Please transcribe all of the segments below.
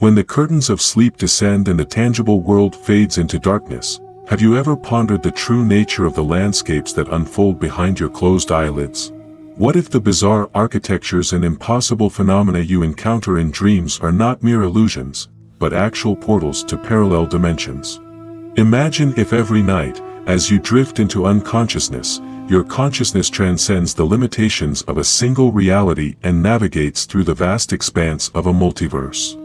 When the curtains of sleep descend and the tangible world fades into darkness, have you ever pondered the true nature of the landscapes that unfold behind your closed eyelids? What if the bizarre architectures and impossible phenomena you encounter in dreams are not mere illusions, but actual portals to parallel dimensions? Imagine if every night, as you drift into unconsciousness, your consciousness transcends the limitations of a single reality and navigates through the vast expanse of a multiverse.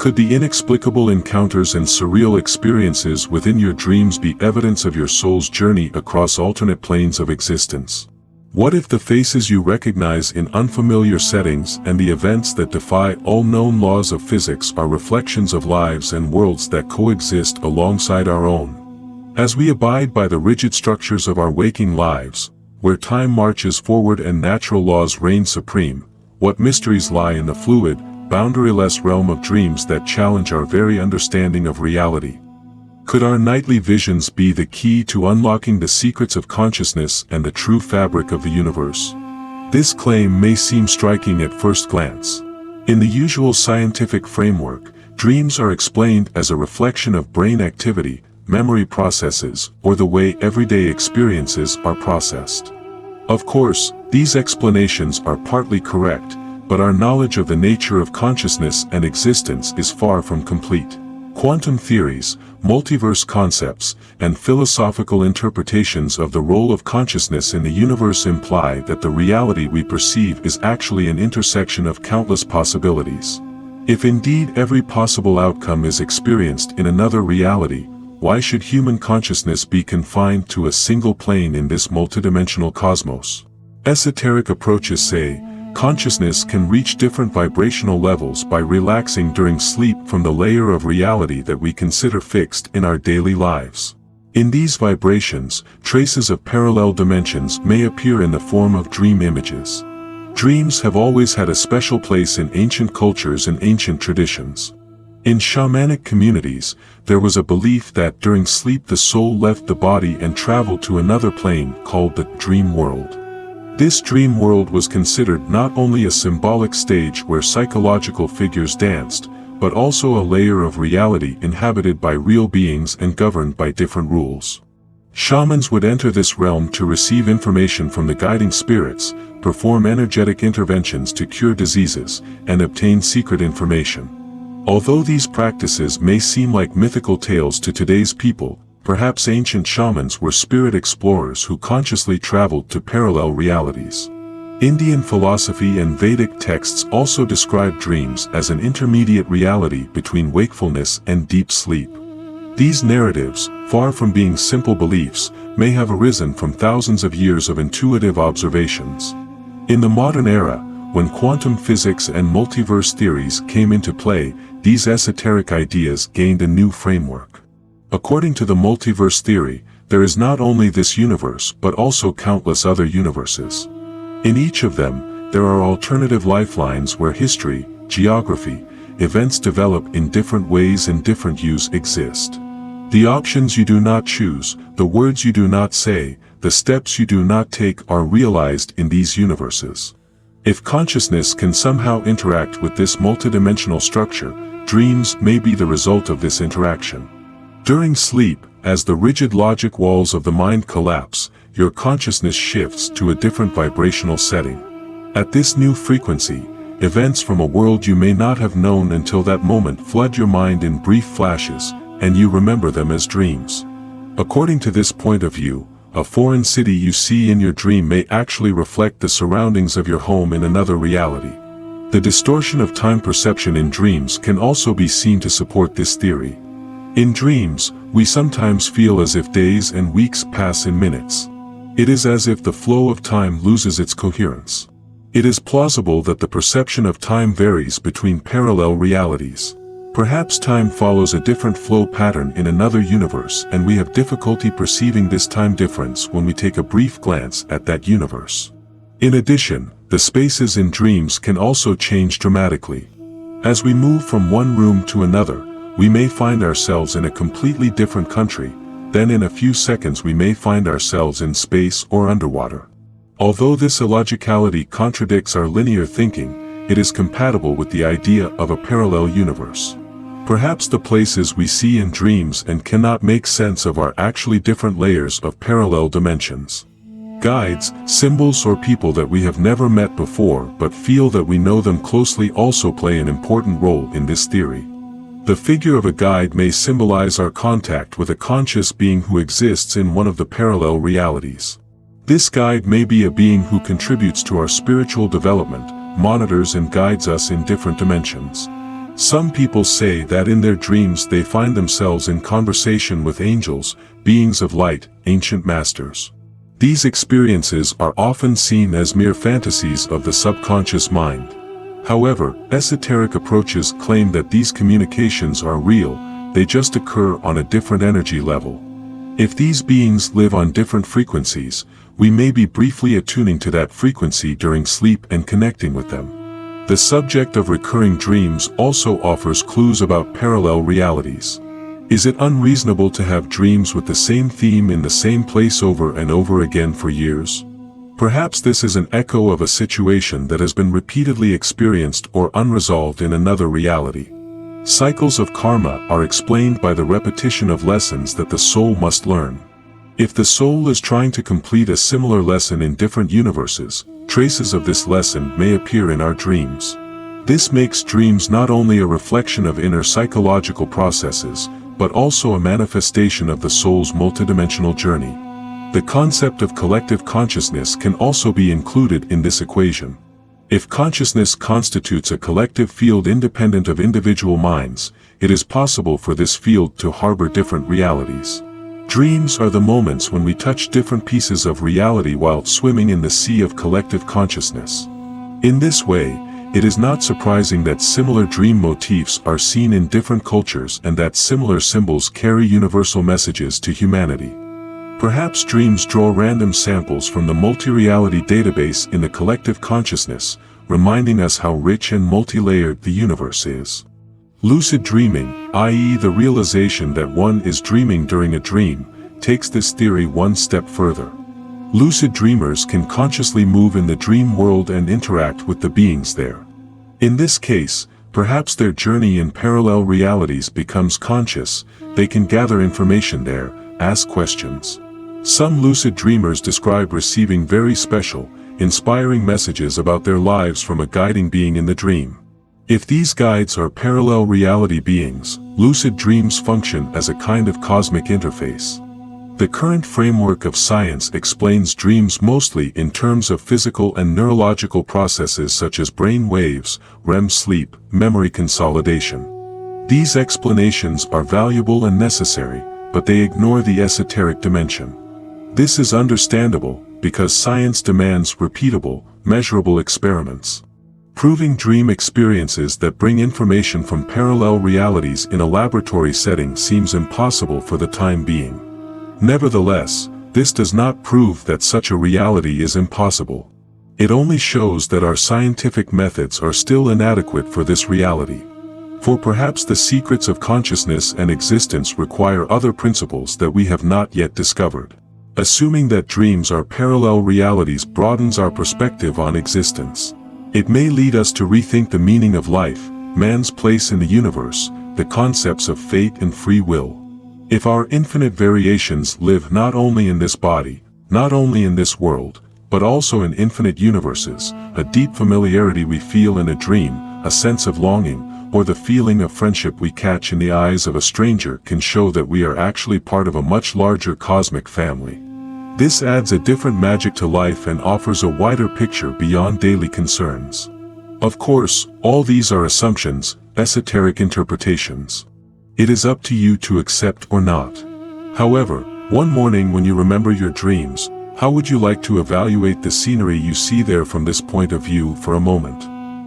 Could the inexplicable encounters and surreal experiences within your dreams be evidence of your soul's journey across alternate planes of existence? What if the faces you recognize in unfamiliar settings and the events that defy all known laws of physics are reflections of lives and worlds that coexist alongside our own? As we abide by the rigid structures of our waking lives, where time marches forward and natural laws reign supreme, what mysteries lie in the fluid, boundaryless realm of dreams that challenge our very understanding of reality? Could our nightly visions be the key to unlocking the secrets of consciousness and the true fabric of the universe? This claim may seem striking at first glance. In the usual scientific framework, dreams are explained as a reflection of brain activity, memory processes, or the way everyday experiences are processed. Of course, these explanations are partly correct, but our knowledge of the nature of consciousness and existence is far from complete. Quantum theories, multiverse concepts, and philosophical interpretations of the role of consciousness in the universe imply that the reality we perceive is actually an intersection of countless possibilities. If indeed every possible outcome is experienced in another reality, why should human consciousness be confined to a single plane in this multidimensional cosmos? Esoteric approaches say, consciousness can reach different vibrational levels by relaxing during sleep from the layer of reality that we consider fixed in our daily lives. In these vibrations, traces of parallel dimensions may appear in the form of dream images. Dreams have always had a special place in ancient cultures and ancient traditions. In shamanic communities, there was a belief that during sleep the soul left the body and traveled to another plane called the dream world. This dream world was considered not only a symbolic stage where psychological figures danced, but also a layer of reality inhabited by real beings and governed by different rules. Shamans would enter this realm to receive information from the guiding spirits, perform energetic interventions to cure diseases, and obtain secret information. Although these practices may seem like mythical tales to today's people, perhaps ancient shamans were spirit explorers who consciously traveled to parallel realities. Indian philosophy and Vedic texts also describe dreams as an intermediate reality between wakefulness and deep sleep. These narratives, far from being simple beliefs, may have arisen from thousands of years of intuitive observations. In the modern era, when quantum physics and multiverse theories came into play, these esoteric ideas gained a new framework. According to the multiverse theory, there is not only this universe but also countless other universes. In each of them, there are alternative lifelines where history, geography, events develop in different ways and different yous exist. The options you do not choose, the words you do not say, the steps you do not take are realized in these universes. If consciousness can somehow interact with this multidimensional structure, dreams may be the result of this interaction. During sleep, as the rigid logic walls of the mind collapse, your consciousness shifts to a different vibrational setting. At this new frequency, events from a world you may not have known until that moment flood your mind in brief flashes, and you remember them as dreams. According to this point of view, a foreign city you see in your dream may actually reflect the surroundings of your home in another reality. The distortion of time perception in dreams can also be seen to support this theory. In dreams, we sometimes feel as if days and weeks pass in minutes. It is as if the flow of time loses its coherence. It is plausible that the perception of time varies between parallel realities. Perhaps time follows a different flow pattern in another universe and we have difficulty perceiving this time difference when we take a brief glance at that universe. In addition, the spaces in dreams can also change dramatically. As we move from one room to another, we may find ourselves in a completely different country, then in a few seconds we may find ourselves in space or underwater. Although this illogicality contradicts our linear thinking, it is compatible with the idea of a parallel universe. Perhaps the places we see in dreams and cannot make sense of are actually different layers of parallel dimensions. Guides, symbols, or people that we have never met before but feel that we know them closely also play an important role in this theory. The figure of a guide may symbolize our contact with a conscious being who exists in one of the parallel realities. This guide may be a being who contributes to our spiritual development, monitors and guides us in different dimensions. Some people say that in their dreams they find themselves in conversation with angels, beings of light, ancient masters. These experiences are often seen as mere fantasies of the subconscious mind. However, esoteric approaches claim that these communications are real, they just occur on a different energy level. If these beings live on different frequencies, we may be briefly attuning to that frequency during sleep and connecting with them. The subject of recurring dreams also offers clues about parallel realities. Is it unreasonable to have dreams with the same theme in the same place over and over again for years? Perhaps this is an echo of a situation that has been repeatedly experienced or unresolved in another reality. Cycles of karma are explained by the repetition of lessons that the soul must learn. If the soul is trying to complete a similar lesson in different universes, traces of this lesson may appear in our dreams. This makes dreams not only a reflection of inner psychological processes, but also a manifestation of the soul's multidimensional journey. The concept of collective consciousness can also be included in this equation. If consciousness constitutes a collective field independent of individual minds, it is possible for this field to harbor different realities. Dreams are the moments when we touch different pieces of reality while swimming in the sea of collective consciousness. In this way, it is not surprising that similar dream motifs are seen in different cultures and that similar symbols carry universal messages to humanity. Perhaps dreams draw random samples from the multi-reality database in the collective consciousness, reminding us how rich and multi-layered the universe is. Lucid dreaming, i.e. the realization that one is dreaming during a dream, takes this theory one step further. Lucid dreamers can consciously move in the dream world and interact with the beings there. In this case, perhaps their journey in parallel realities becomes conscious. They can gather information there, ask questions. Some lucid dreamers describe receiving very special, inspiring messages about their lives from a guiding being in the dream. If these guides are parallel reality beings, lucid dreams function as a kind of cosmic interface. The current framework of science explains dreams mostly in terms of physical and neurological processes such as brain waves, REM sleep, memory consolidation. These explanations are valuable and necessary, but they ignore the esoteric dimension. This is understandable, because science demands repeatable, measurable experiments. Proving dream experiences that bring information from parallel realities in a laboratory setting seems impossible for the time being. Nevertheless, this does not prove that such a reality is impossible. It only shows that our scientific methods are still inadequate for this reality. For perhaps the secrets of consciousness and existence require other principles that we have not yet discovered. Assuming that dreams are parallel realities broadens our perspective on existence. It may lead us to rethink the meaning of life, man's place in the universe, the concepts of fate and free will. If our infinite variations live not only in this body, not only in this world, but also in infinite universes, a deep familiarity we feel in a dream, a sense of longing, or the feeling of friendship we catch in the eyes of a stranger can show that we are actually part of a much larger cosmic family. This adds a different magic to life and offers a wider picture beyond daily concerns. Of course, all these are assumptions, esoteric interpretations. It is up to you to accept or not. However, one morning when you remember your dreams, how would you like to evaluate the scenery you see there from this point of view for a moment?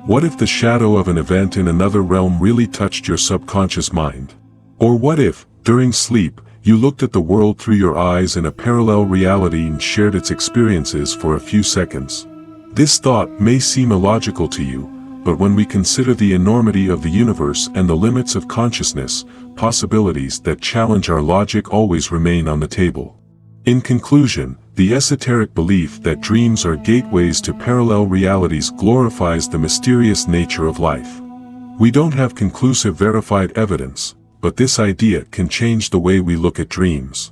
What if the shadow of an event in another realm really touched your subconscious mind? Or what if, during sleep, you looked at the world through your eyes in a parallel reality and shared its experiences for a few seconds? This thought may seem illogical to you, but when we consider the enormity of the universe and the limits of consciousness, possibilities that challenge our logic always remain on the table. In conclusion, the esoteric belief that dreams are gateways to parallel realities glorifies the mysterious nature of life. We don't have conclusive verified evidence, but this idea can change the way we look at dreams.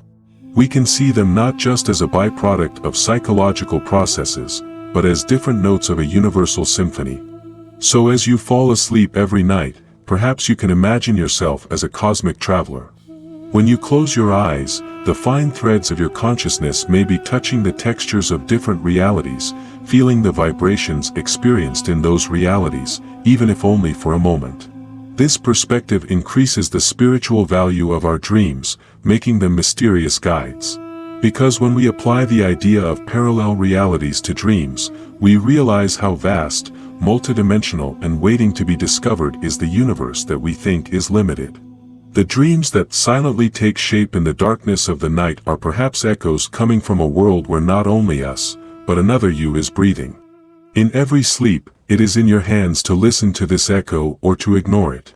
We can see them not just as a byproduct of psychological processes, but as different notes of a universal symphony. So as you fall asleep every night, perhaps you can imagine yourself as a cosmic traveler. When you close your eyes, the fine threads of your consciousness may be touching the textures of different realities, feeling the vibrations experienced in those realities, even if only for a moment. This perspective increases the spiritual value of our dreams, making them mysterious guides. Because when we apply the idea of parallel realities to dreams, we realize how vast, multidimensional and waiting to be discovered is the universe that we think is limited. The dreams that silently take shape in the darkness of the night are perhaps echoes coming from a world where not only us, but another you is breathing. In every sleep, it is in your hands to listen to this echo or to ignore it.